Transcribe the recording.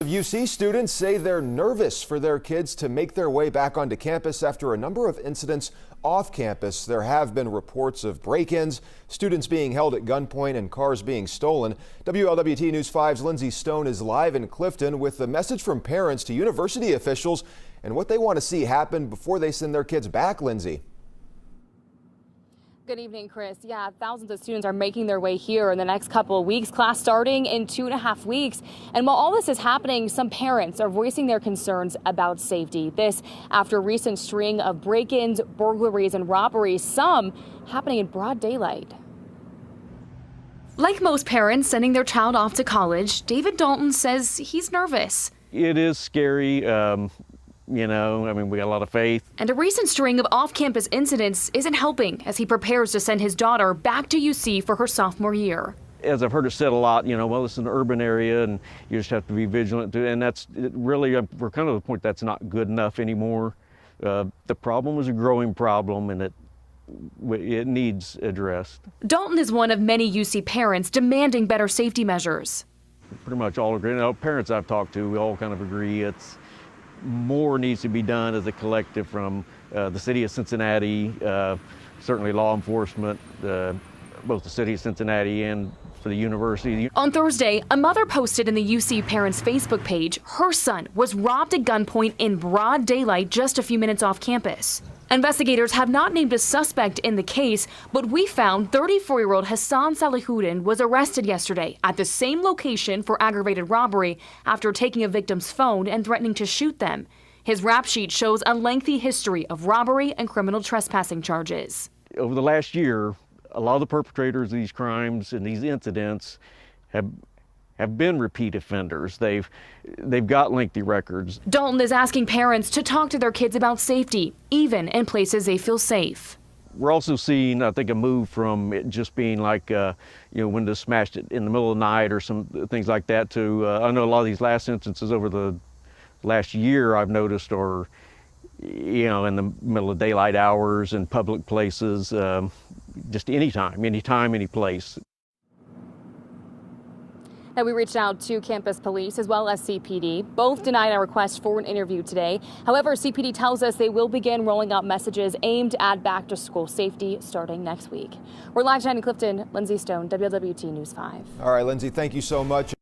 UC students say they're nervous for their kids to make their way back onto campus after a number of incidents off campus. There have been reports of break-ins, students being held at gunpoint, and cars being stolen. WLWT News 5's Lindsay Stone is live in Clifton with a message from parents to university officials and what they want to see happen before they send their kids back. Lindsay. Good evening, Chris. Yeah, thousands of students are making their way here in the next couple of weeks, class starting in 2.5 weeks. And while all this is happening, some parents are voicing their concerns about safety. This after a recent string of break-ins, burglaries, and robberies, some happening in broad daylight. Like most parents sending their child off to college, David Dalton says he's nervous. It is scary. We got a lot of faith. And a recent string of off-campus incidents isn't helping as he prepares to send his daughter back to UC for her sophomore year. As I've heard it said a lot, well, it's an urban area and you just have to be vigilant. And we're kind of the point that's not good enough anymore. The problem is a growing problem and it needs addressed. Dalton is one of many UC parents demanding better safety measures. Pretty much all agree. Parents I've talked to, we all kind of agree more needs to be done as a collective from the city of Cincinnati, certainly law enforcement, both the city of Cincinnati and for the university. On Thursday, a mother posted in the UC Parents Facebook page her son was robbed at gunpoint in broad daylight just a few minutes off campus. Investigators have not named a suspect in the case, but we found 34-year-old Hassan Salihuddin was arrested yesterday at the same location for aggravated robbery after taking a victim's phone and threatening to shoot them. His rap sheet shows a lengthy history of robbery and criminal trespassing charges. Over the last year, a lot of the perpetrators of these crimes and these incidents have been repeat offenders. They've got lengthy records. Dalton is asking parents to talk to their kids about safety, even in places they feel safe. We're also seeing, I think, a move from it just being like, windows smashed in the middle of the night or some things like that to, I know a lot of these last instances over the last year I've noticed are, in the middle of daylight hours and public places, just anytime, any place. Now, we reached out to campus police as well as CPD. Both denied our request for an interview today. However, CPD tells us they will begin rolling out messages aimed at back-to-school safety starting next week. We're live tonight in Clifton. Lindsay Stone, WLWT News 5. All right, Lindsay, thank you so much.